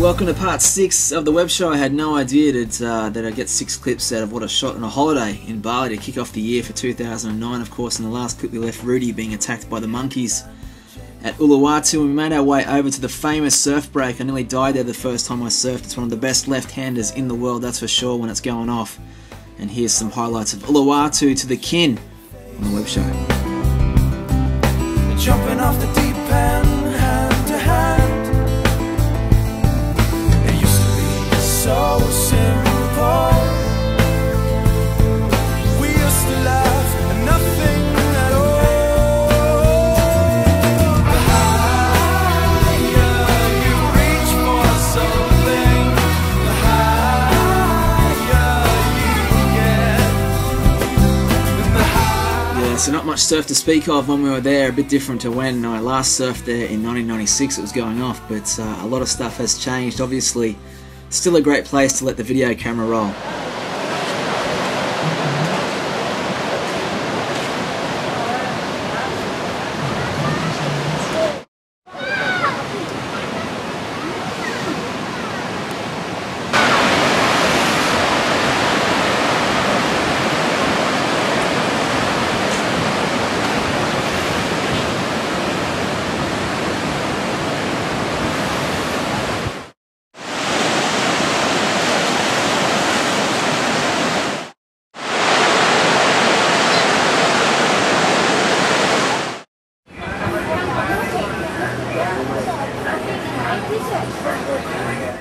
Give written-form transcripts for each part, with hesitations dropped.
welcome to part 6 of the web show. I had no idea that I'd get 6 clips out of what I shot on a holiday in Bali to kick off the year for 2009. Of course, in the last clip we left Rudy being attacked by the monkeys at Uluwatu, and we made our way over to the famous surf break. I nearly died there the first time I surfed. It's one of the best left-handers in the world, that's for sure, when it's going off. And here's some highlights of Uluwatu to the kin on the web show. Jumping off the deep end, hand to hand. It used to be so simple. We used to laugh at nothing at all. The higher you reach for something, the higher you get. And the higher. Yeah, so not much surf to speak of when we were there. A bit different to when I last surfed there in 1996. It was going off, but a lot of stuff has changed. Obviously, still a great place to let the video camera roll.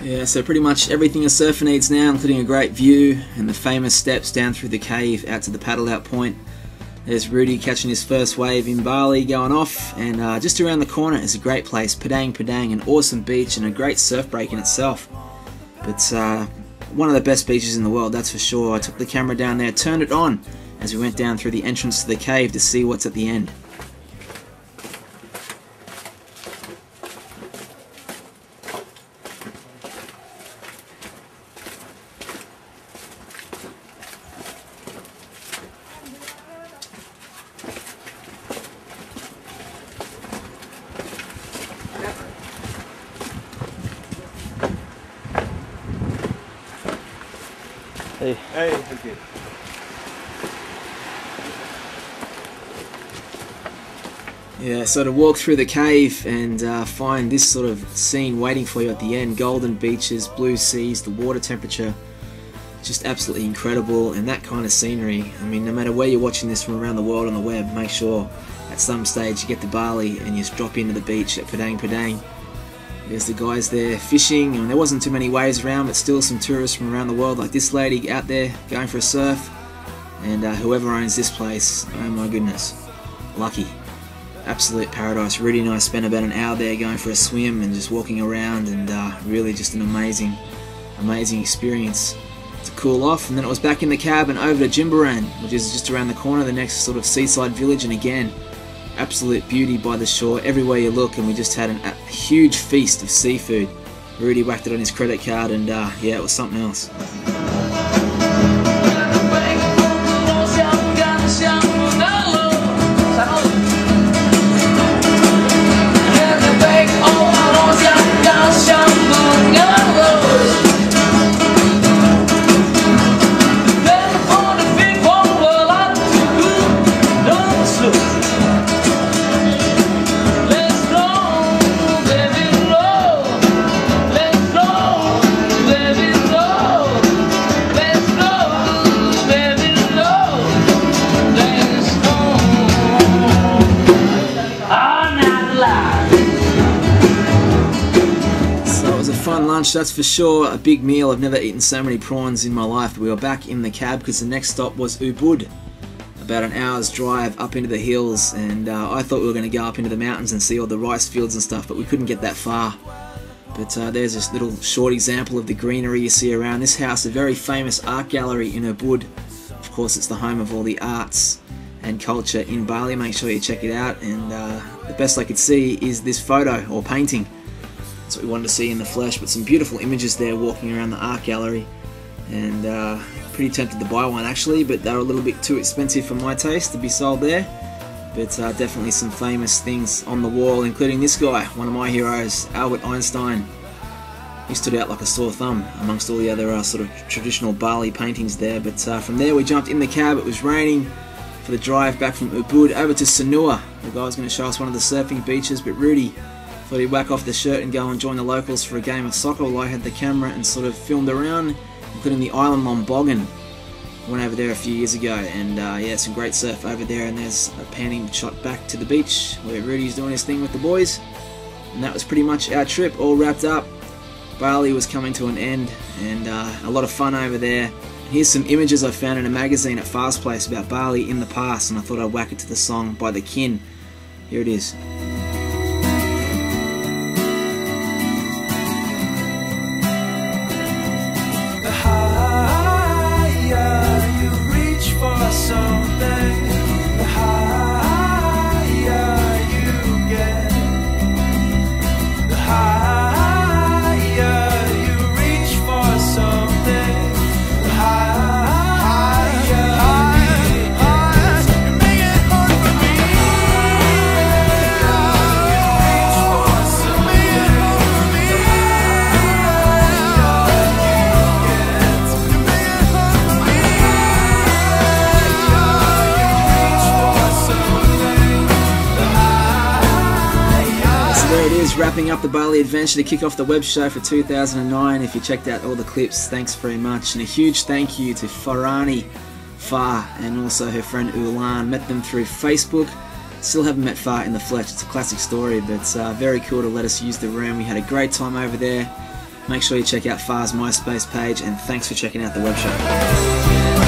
Yeah, so pretty much everything a surfer needs now, including a great view and the famous steps down through the cave out to the paddle out point. There's Rudy catching his first wave in Bali going off, and just around the corner is a great place, Padang Padang, an awesome beach and a great surf break in itself. But one of the best beaches in the world, that's for sure. I took the camera down there, turned it on as we went down through the entrance to the cave to see what's at the end. Hey. Hey, okay. Yeah, so to walk through the cave and find this sort of scene waiting for you at the end, golden beaches, blue seas, the water temperature, just absolutely incredible. And that kind of scenery, I mean, no matter where you're watching this from around the world on the web, make sure at some stage you get to Bali and you just drop into the beach at Padang Padang. There's the guys there fishing, and there wasn't too many waves around, but still some tourists from around the world, like this lady out there going for a surf. And whoever owns this place, oh my goodness, lucky. Absolute paradise. Rudy and I spent about an hour there going for a swim and just walking around, and really just an amazing experience to cool off. And then it was back in the cab and over to Jimbaran, which is just around the corner, the next sort of seaside village, and again, absolute beauty by the shore everywhere you look. And we just had a huge feast of seafood. Rudy whacked it on his credit card, and yeah, it was something else. Fun lunch, that's for sure. A big meal. I've never eaten so many prawns in my life. We were back in the cab because the next stop was Ubud, about an hour's drive up into the hills, and I thought we were going to go up into the mountains and see all the rice fields and stuff, but we couldn't get that far. But there's this little short example of the greenery you see around this house, a very famous art gallery in Ubud. Of course, it's the home of all the arts and culture in Bali. Make sure you check it out, and the best I could see is this photo or painting. That's what we wanted to see in the flesh, but some beautiful images there walking around the art gallery, and pretty tempted to buy one actually, but they're a little bit too expensive for my taste to be sold there. But definitely some famous things on the wall, including this guy, one of my heroes, Albert Einstein. he stood out like a sore thumb amongst all the other sort of traditional Bali paintings there. But from there we jumped in the cab. It was raining for the drive back from Ubud over to Sanur. The guy was going to show us one of the surfing beaches, but Rudy thought he'd whack off the shirt and go and join the locals for a game of soccer while I had the camera and sort of filmed around, including the island Lomboggan. Went over there a few years ago, and yeah, some great surf over there. And there's a panning shot back to the beach where Rudy's doing his thing with the boys. And that was pretty much our trip, all wrapped up. Bali was coming to an end, and a lot of fun over there. Here's some images I found in a magazine at Fa's place about Bali in the past, and I thought I'd whack it to the song by The Kin. Here it is. The higher you reach for something, the higher you get. The higher you reach for something, the higher you make it hard for me. Reach for something, the There it is, wrapping up the Bali Adventure to kick off the web show for 2009. If you checked out all the clips, thanks very much. And a huge thank you to Fa and also her friend Ulan. Met them through Facebook. Still haven't met Fa in the flesh. It's a classic story, but very cool to let us use the room. We had a great time over there. Make sure you check out Fa's MySpace page, and thanks for checking out the web show.